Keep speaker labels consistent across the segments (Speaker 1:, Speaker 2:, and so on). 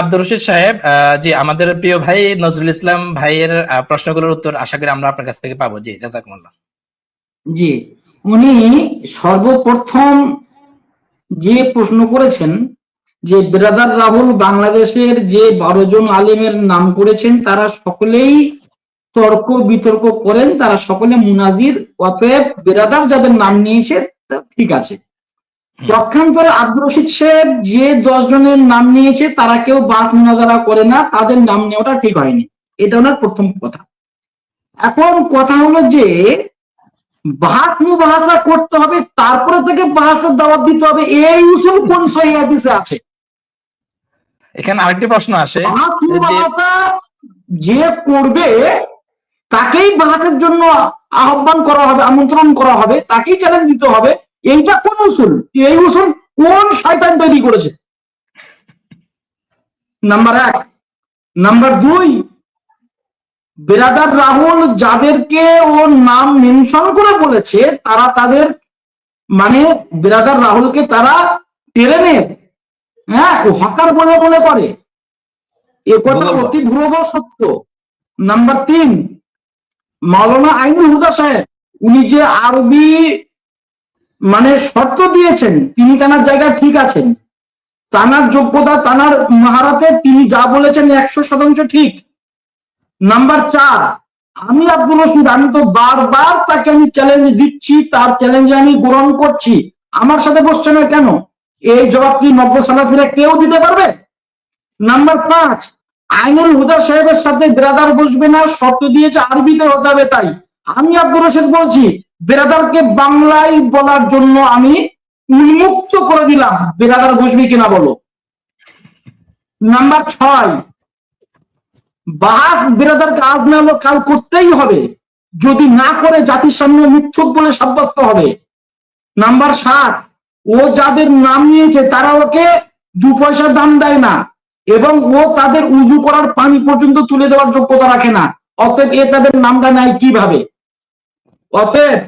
Speaker 1: আব্দুর রশিদ সাহেব, জি আমাদের প্রিয় ভাই নজরুল ইসলাম ভাইয়ের প্রশ্নগুলোর উত্তর আশা করি আমরা আপনার কাছ থেকে পাবো। জি জাযাকুমুল্লাহ।
Speaker 2: জি, উনি সর্বপ্রথম যে প্রশ্ন করেছেন যে ব্রাদার রাহুল বাংলাদেশের যে 12 জন আলেমের নাম করেছেন তারা সকলেই তর্ক বিতর্ক করেন, তারা সকলে মুনাজির, অতএব ব্রাদার যাদের নাম নিয়েছে ঠিক আছে। পক্ষান্তরে আব্দুর রশিদ সাহেব যে 10 জনের নাম নিয়েছে তারা কেউ বাস মুনাজারা করে না, তাদের নাম নেওয়াটা ঠিক হয়নি, এটা ওনার প্রথম কথা। এখন কথা হলো যে বাহাত মুবাহাসা করতে হবে, তারপরে থেকে বাহাসের দাওয়াত দিতে হবে, এই উসুল কোন সহিহ হাদিসে আছে?
Speaker 1: এখানে আরেকটি প্রশ্ন আসে,
Speaker 2: বাহাত মুবাহাসা যে করবে তাকেই বাহাতের জন্য আহ্বান করা হবে, আমন্ত্রণ করা হবে, তাকেই চ্যালেঞ্জ দিতে হবে, এইটা কোন উসুল? এই উসুল কোন শয়তান তৈরি করেছে? নাম্বার 1। নাম্বার 2, ব্রাদার রাহুল যাদেরকে ওর নাম মেনশন করে বলেছে তারা তাদের মানে ব্রাদার রাহুলকে তারা ট্রেনের হকার বলে মনে করে, এ কথা অতি ধ্রুব সত্য। নাম্বার 3, মাওলানা আইনুল হুদা সাহেব উনি যে আরবি মানে শর্ত দিয়েছেন তিনি তানার জায়গায় ঠিক আছেন, তানার যোগ্যতা তানার মাহারাতে তিনি যা বলেছেন 100% ঠিক। নাম্বার 4, আমি আব্দুর রশিদ, আমি তো বারবার তাকে আমি চ্যালেঞ্জ দিচ্ছি, তার চ্যালেঞ্জে আমি গ্রহণ করছি, আমার সাথে বসছে না কেন? এই জবাব কি নব্য সালাফিরা কেউ দিতে পারবে? নাম্বার 5, আইনুল হুদা সাহেবের সাথে ব্রাদার বসবে না, শর্ত দিয়েছে আরবিতে হতে হবে, তাই আমি আব্দুর রশিদ বলছি ব্রাদারকে বাংলায় বলার জন্য আমি উন্মুক্ত করে দিলাম, ব্রাদার বসবে কিনা বলো। নাম্বার 6, বাস ব্রাদারকে আজ না হলো কাল করতেই হবে, যদি না করে জাতির সামনে মিথ্যুক বলে সাব্যস্ত হবে। নাম্বার 7, ও যাদের নাম নিয়েছে তারা ওকে 2 পয়সা দাম দেয় না এবং ও তাদের উজু করার পানি পর্যন্ত তুলে দেওয়ার যোগ্যতা রাখে না, অতএব এ তাদের নামটা নেয় কিভাবে? অতএব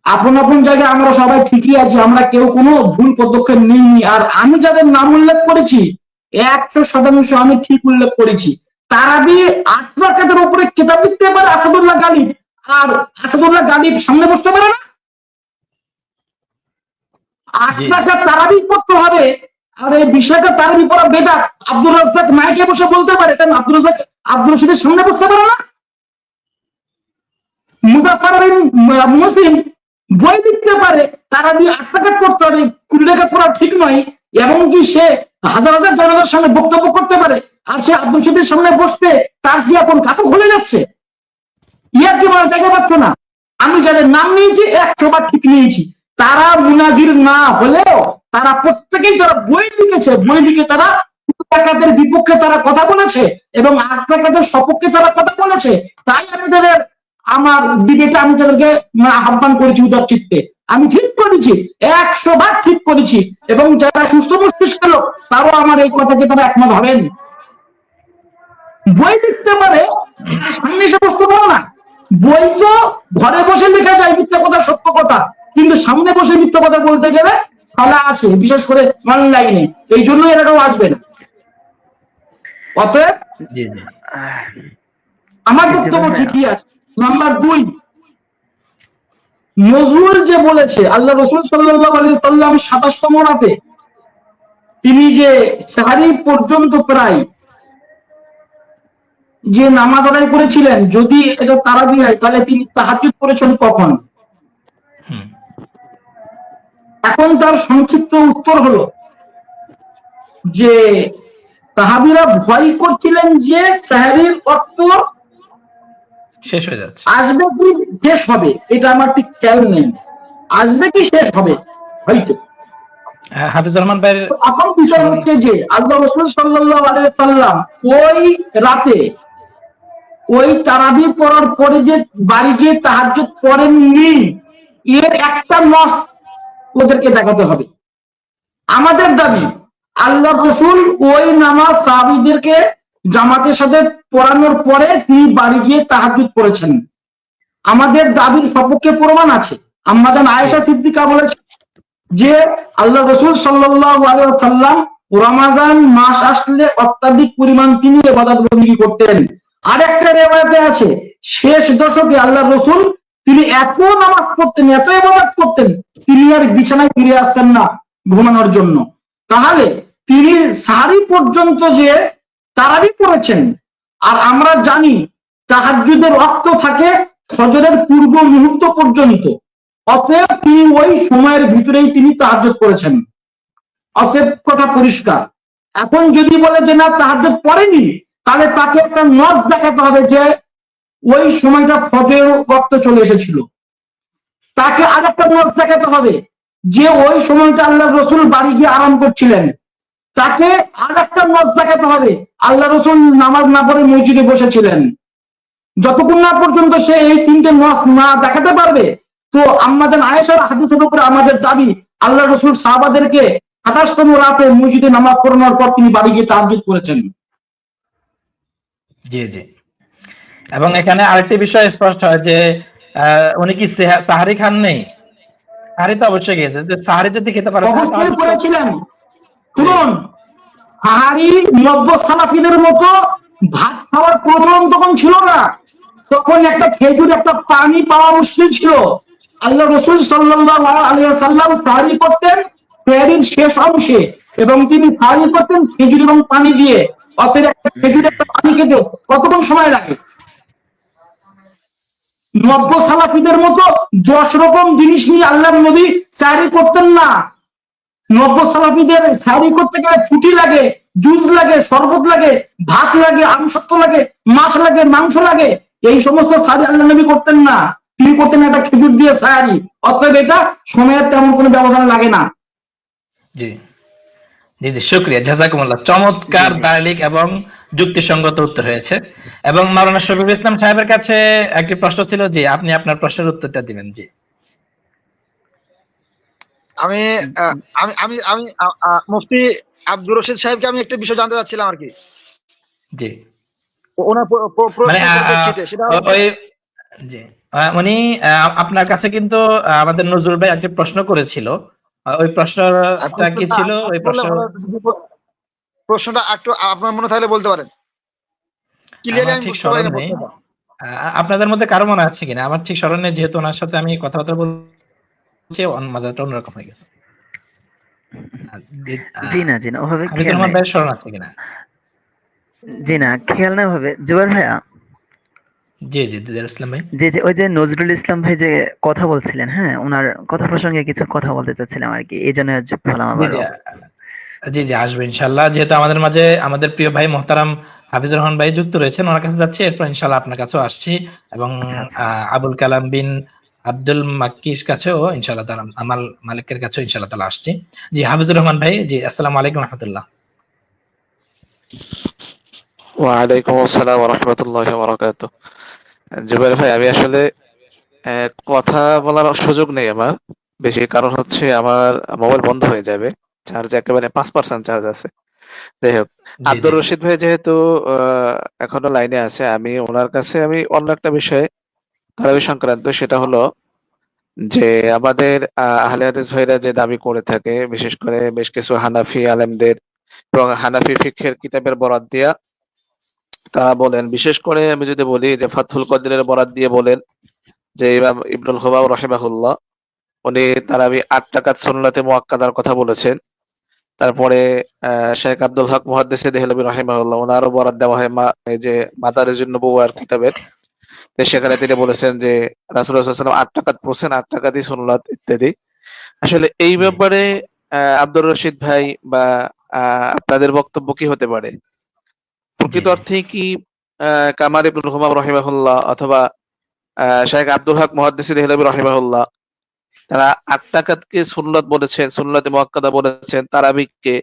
Speaker 2: আপন আপন জায়গায় আমরা সবাই ঠিকই আছি, আমরা কেউ কোনো ভুল পদক্ষেপ নিইনি। আর আমি যাদের নাম উল্লেখ করেছি 100% আমি ঠিক উল্লেখ করেছি। তারাবি 8 রাকাতের উপরে কিতাব লিখতে পারে আসাদুল্লাহ গালিব, আর আসাদুল্লাহ গালিব সামনে বসতে পারে না। 8 রাকাত তারাবি পড়তে হবে, আর এই 20 রাকাত তারাবি পড়া বেদাত। আব্দুর রাজ্জাক মাইকে বসে বলতে পারে, তাই আব্দুর রাজ্জাক আব্দুর রশিদের সামনে বসতে পারে না। মুজাফফর বিন মুসলিম বই লিখতে পারে, তারাবি 8 রাকাত পড়তে হবে, 20 রাকাত পড়া ঠিক নয়, এবং কি সে হাজার হাজার জনতার সামনে বক্তব্য করতে পারে, আর সে আব্দুর রশিদের সামনে বসতে তার কি এখন কাপড় খুলে যাচ্ছে? ইয়ার কি বলার জায়গা পাচ্ছ না? আমি যাদের নাম নিয়েছি 100 বার ঠিক নিয়েছি, তারা মুনাজির না হলেও তারা প্রত্যেকেই যারা বই লিখেছে, বই লিখে তারা 2 রাকাতের বিপক্ষে তারা কথা বলেছে এবং 8 রাকাতের সপক্ষে তারা কথা বলেছে, তাই আমি তাদের আমার ডিবেটে আমি তাদেরকে আহ্বান করেছি উদার চিত্তে। আমি ঠিক করেছি, 100 বার ঠিক করেছি, এবং যারা সুস্থ মস্তিষ্ক লোক তারাও আমার এই কথাকে তারা একমত হবেন। বই লিখতে পারে, সামনে এসে বসতে পারো না। বই তো ঘরে বসে লেখা যায় মিথ্যা কথা সত্য কথা, কিন্তু সামনে বসে মিথ্যা কথা বলতে গেলে ফালা আসে, বিশেষ করে অনলাইনে, এই জন্য এরা কেউ আসবে না। অতএব আমার বক্তব্য ঠিকই আছে। নাম্বার 2, নজরুল যে বলেছে আল্লাহ রাসূল সাল্লাল্লাহু আলাইহি ওয়াসাল্লাম 27তম রাতে তিনি যে সাহারি পর্যন্ত প্রায় যে নামাজ আদায় করেছিলেন, যদি এটা তারাবি হয় তাহলে তিনি তাহাজ্জুদ করেছেন কখন? এখন তার সংক্ষিপ্ত উত্তর হলো যে সাহাবীরা ভয় করছিলেন যে সাহারির অর্থ
Speaker 1: শেষ হয়ে যাচ্ছে,
Speaker 2: আসবে কি শেষ হবে, এটা আমার ঠিক খেয়াল নেই, আসবে কি শেষ হবে হয়তো।
Speaker 1: হাফিজুর রহমান ভাই
Speaker 2: এখন বিষয় হচ্ছে যে আল্লাহ রাসূল সাল্লাল্লাহু আলাইহি ওয়াসাল্লাম ওই রাতে ওই তারাবি পড়ার পরে যে বাড়ি গিয়ে তাহাজ্জুদ পড়েননি, এর একটা নস ওদেরকে দেখাতে হবে। আমাদের দাবি আল্লাহ রাসূল ওই নামাজ সাহাবীদেরকে জামাতের সাথে পড়ানোর পরে তিনি বাড়ি গিয়ে তাহাজ্জুদ পড়েছেন। আমাদের দাবির সপক্ষে প্রমাণ আছে। আম্মা জান আয়েশা সিদ্দিকা বলেছেন যে আল্লাহ রাসূল সাল্লাল্লাহু আলাইহি ওয়াসাল্লাম রমাজান মাস আসলে অত্যাধিক পরিমাণ তিনি ইবাদত বন্দেগী করতেন। আরেকটা রেওয়ায়েতে আছে শেষ দশকে আল্লাহ রসুল তিনি এত নামাজ পড়তেন, এত ইবাদত করতেন, তিনি আর বিছানায় ফিরে আসতেন না ঘুমানোর জন্য। তাহলে তিনি সাহারি পর্যন্ত যে তারাবি পড়েছেন, আর আমরা জানি তাহাজ্জুদের ওয়াক্ত থাকে ফজরের পূর্ব মুহূর্ত পর্যন্ত, অতএব তিনি ওই সময়ের ভিতরেই তিনি তাহাজ্জুদ করেছেন। অতএব কথা পরিষ্কার। এখন যদি বলে যে না তাহাজ্জুদ পড়েনি, তাহলে তাকে একটা নজ দেখাতে হবে যে ওই সময়টা ফজরের ওয়াক্ত চলে এসেছিল। তাকে আরেকটা নজ দেখাতে হবে যে ওই সময়টা আল্লাহ রসুল বাড়ি গিয়ে আরাম করছিলেন। তাকে আরেকটা নজ দেখাতে হবে আল্লাহ রসুল নামাজ না পড়ে মসজিদে বসেছিলেন। যতক্ষণ না পর্যন্ত সে এই তিনটে নজ না দেখাতে পারবে, তো আম্মাজান আয়েশার হাদিসের উপরে আমাদের দাবি আল্লাহ রসুল সাহাবাদেরকে ২৭তম রাতে মসজিদে নামাজ পড়ানোর পর তিনি বাড়ি গিয়ে তাহাজ্জুদ করেছেন।
Speaker 1: জি জি। এবং এখানে আরেকটি বিষয় স্পষ্ট হয় যে উনি কি সাহারি খান নেই? সাহারি তো অবশ্যই গেছে, যে সাহারি যদি খেতে পারে
Speaker 2: অবশ্যই করেছিলেন। শুনুন, সাহারি নব্য সালাফিদের মতো ভাত খাওয়ার প্রচলন তখন ছিল না। তখন একটা খেজুর, একটা পানি পাওয়া মুশকিল ছিল। আল্লাহ রসুল সাল্লাল্লাহু আলাইহি ওয়াসাল্লাম সাহারি করতেন পেয়ারির শেষ অংশে, এবং তিনি সাহারি করতেন খেজুর এবং পানি দিয়ে। অতএব একটা খেজুর, একটা পানি খেতে কতক্ষণ সময় লাগে? নব্য সালাফিদের মতো 10 রকম জিনিস নিয়ে আল্লাহর নবী সাহারি করতেন না। নব্য সালাফিদের সাহারি করতে গেলে ফুটি লাগে, জুস লাগে, শরবত লাগে, ভাত লাগে, আমসত্ব লাগে, মাছ লাগে, মাংস লাগে। এই সমস্ত সাহারি আল্লাহ নবী করতেন না। তিনি করতেন একটা খেজুর দিয়ে সাহারি। অতএব এটা সময়ের তেমন কোনো ব্যবধান লাগে না।
Speaker 1: জি জি জি, শুকরিয়া, জাযাকুমুল্লাহ। চমৎকার দালিক এবং যুক্তিসঙ্গত উত্তর হয়েছে। এবং মাওলানা শফিকুল ইসলাম সাহেবের কাছে একটি প্রশ্ন ছিল, জি আপনি আপনার প্রশ্নের উত্তরটা দিবেন। জি
Speaker 3: আমি আমি আমি আমি মুফতি আব্দুর রশিদ সাহেবকে আমি একটা বিষয় জানতে চাচ্ছিলাম আর কি।
Speaker 1: জি
Speaker 3: ওনার
Speaker 1: মানে
Speaker 3: সেটা
Speaker 1: ওই জি উনি আপনার কাছে কিন্তু আমাদের নজরুল ভাই একটা প্রশ্ন করেছিল। ওই প্রশ্নটা কি ছিল? ওই
Speaker 3: প্রশ্নটা একটু আপনার মনে থাকলে বলতে পারেন। ক্লিয়ারলি আমি বুঝতে পারি না।
Speaker 1: আপনাদের মধ্যে কারো মনে আছে কিনা? আমার ঠিক স্মরণ নেই, যেহেতু ওনার সাথে আমি কথাবার্তা বলছি, মজাটা অন্যরকম হয়ে গেছে।
Speaker 4: জি না ওভাবে
Speaker 1: খেয়াল নাই। স্মরণ আছে কিনা?
Speaker 4: জি না, খেয়াল না ভাবে। জুবাইর ভাইয়া,
Speaker 1: জি জি দিদার ইসলাম ভাই,
Speaker 4: জি ওই যে নজরুল ইসলাম ভাই যে কথা বলছিলেন, হ্যাঁ, ওনার কথা প্রসঙ্গে কিছু কথা বলতে চাচ্ছিলাম আর কি, এই জন্য যুক্ত হলাম আবার।
Speaker 1: জি জি, আসবে ইনশাআল্লাহ। যেহেতু আমাদের মাঝে আমাদের প্রিয় ভাই মোহতারাম হাফিজুর রহমান ভাই যুক্ত রয়েছেন, ওনার কাছে যাচ্ছি, এরপর ইনশাআল্লাহ আপনার কাছেও আসছি, এবং আবুল কালাম বিন আব্দুল মাক্কির কাছেও ইনশাআল্লাহ তাআলা, আমাল মালিকের কাছেও ইনশাআল্লাহ তাআলা আসছি। জি হাফিজুর রহমান ভাই, জি আসসালামু আলাইকুম ওয়া রাহমাতুল্লাহ।
Speaker 5: ওয়া আলাইকুম আসসালাম ওয়া রাহমাতুল্লাহি ওয়া বারাকাতুহু। জুবাইর ভাই, আমি আসলে কথা বলার সুযোগ নেই আমার বেশি, কারণ হচ্ছে আমার মোবাইল বন্ধ হয়ে যাবে, চার্জ একেবারে 5% চার্জ আছে। যাই হোক, আব্দুর রশিদ ভাই যেহেতু এখনো লাইনে আছে, আমি ওনার কাছে আমি অন্য একটা বিষয় তারাবি সংক্রান্ত, সেটা হলো যে আমাদের আহলে হাদিস ভাইরা যে দাবি করে থাকে, বিশেষ করে বেশ কিছু হানাফি আলেমদের এবং হানাফি ফিকহের কিতাবের বরাত দিয়া তারা বলেন, বিশেষ করে আমি যদি বলি যে ফাতহুল কদিরের বরাত দিয়ে বলেন যে ইমাম ইবনুল হুবাব রাহিমাহুল্লাহ উনি তারাবি 8 রাকাত সুন্নাতে মুআক্কাদার কথা বলেছেন। তারপরে শেখ আব্দুল হক মুহাদ্দিস দেহলভী রাহিমাহুল্লাহ ওনারও বরাত দেওয়া হয় এই যে মাদারিজুন নবুওয়ার কিতাবের, সেখানে তিনি বলেছেন যে রাসূলুল্লাহ সাল্লাল্লাহু আলাইহি ওয়াসাল্লাম 8 রাকাত পড়ছেন, 8 রাকাতই সুন্নাত ইত্যাদি। আসলে এই ব্যাপারে আব্দুর রশিদ ভাই বা আপনাদের বক্তব্য কি হতে পারে? প্রকৃত অর্থে কি কামার ইবনুল হুমাম রাহিমাহুল্লাহ অথবা শেখ আব্দুল হক মুহাদ্দিস দেহলভী রাহিমাহুল্লাহ তারা 8 রাকাতকে সুন্নাত বলেছেন, সুন্নাতে মুআক্কাদা বলেছেন তারাবিকে,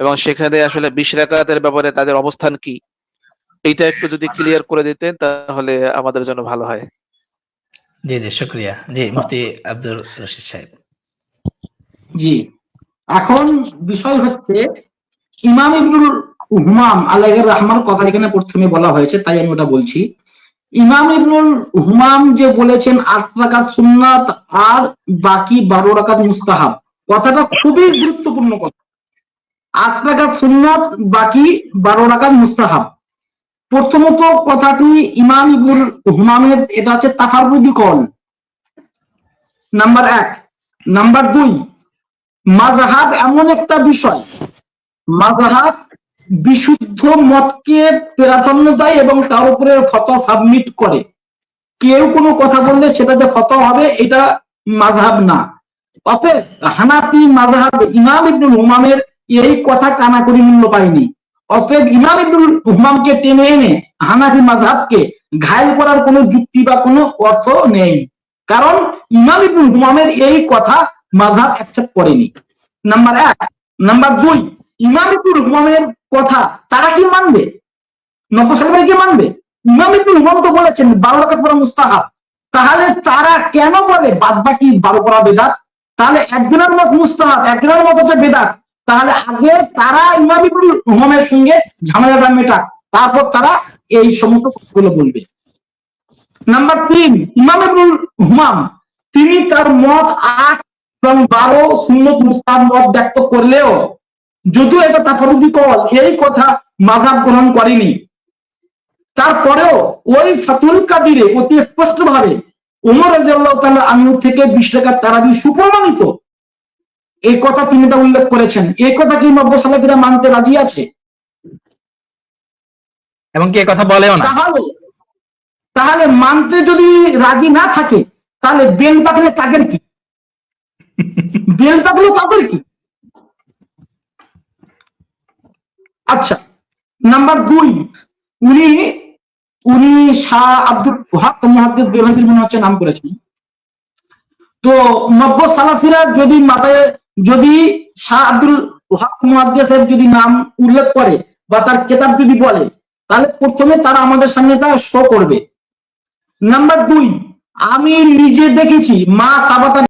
Speaker 5: এবং সেখানে আসলে 20 রাকাতের ব্যাপারে তাদের অবস্থান কি, এইটা একটু যদি ক্লিয়ার করে দিতেন তাহলে আমাদের জন্য ভালো হয়।
Speaker 1: জি জি, শুকরিয়া। জি মুফতি আব্দুর রশিদ সাহেব।
Speaker 2: জি, এখন বিষয় হচ্ছে ইমাম ইবনুল হুমাম আলাইহির রাহমার কথা এখানে প্রথমে বলা হয়েছে, তাই আমি ওটা বলছি। ইমাম ইবনুল হুমাম যে বলেছেন 8 রাকাত সুন্নাত আর বাকি 12 রাকাত মুস্তাহাব, কথাটা খুবই গুরুত্বপূর্ণ কথা। 8 রাকাত সুন্নাত, বাকি 12 রাকাত মুস্তাহাব। প্রথমত কথাটি ইমাম ইবনুল হুমামের, এটা হচ্ছে তাফাররুদি কল, নাম্বার 1। নাম্বার 2, মাযহাব এমন একটা বিষয়, মাযহাব বিশুদ্ধ মতকে প্রাধান্য দেয় এবং তার উপরে ফতোয়া সাবমিট করে। কেউ কোনো কথা বললে সেটা যে ফতোয়া হবে এটা মাযহাব না। অতএব হানাফি মাযহাব ইমাম ইবনুল হুমামের এই কথা কানাকড়ি মূল্য পায়নি। অতএব ইমাম ইবনুল হুমামকে টেনে এনে হানাফি মাযহাবকে ঘায়েল করার কোনো যুক্তি বা কোনো অর্থ নেই, কারণ ইমাম ইবনুল হুমামের এই কথা মাযহাব অ্যাকসেপ্ট করেনি। নাম্বার 1। নাম্বার 2, ইমাম ইবনুল হুমামের কথা তারা কি মানবে? নব্বই সালের কি মানবে? ইমাম ইবনুল হুমাম তো বলেছেন 12 রাকাত পড়া মুস্তাহাব, তাহলে তারা কেন বলে বাদ বাকি 12 পড়া বেদাত? তাহলে একজনের মত মুস্তাহাব, একজনের মত হচ্ছে বেদাত। তাহলে আগে তারা ইমাম ইবনুল হুমামের সঙ্গে ঝামেলাটা মেটাক, তারপর তারা এই সমস্ত কথাগুলো বলবে। নাম্বার 3, ইমাম ইবনুল হুমাম তিনি তার মত 8 এবং 12 সুন্নত মুস্তাহাব মত ব্যক্ত করলেও, যদিও এটা তাফারুদি কল, এই কথা মাযহাব গ্রহণ করেনি, তারপরেও ওই ফাতুল কাদিরে অতি স্পষ্ট ভাবে ওমর রাদিয়াল্লাহু তাআলা আনহু থেকে 20 রাকাত তারাবি সুপ্রমাণিত, এই কথা তিনি তা উল্লেখ করেছেন। এই কথা কি নব্বই সালেরা মানতে রাজি আছে?
Speaker 1: এবং কি কথা বলেও না।
Speaker 2: তাহলে মানতে যদি রাজি না থাকে, তাহলে বেল পাকলে তাদের কি? বেল পাকলে তাদের কি? আচ্ছা, নাম্বার 2, উনি শাহ আব্দুল ওয়াহাব মুহাদ্দিস দেওবন্দির মনে হচ্ছে নাম করেছেন। তো নব্বই সালাফিরা যদি শাহ আব্দুল ওয়াহাব মুহাদ্দিসের যদি নাম উল্লেখ করে বা তার কিতাব যদি বলে, তাহলে প্রথমে তারা আমাদের সামনে তা শো করবে। নাম্বার 2, আমি নিজে দেখেছি মা সাবাতা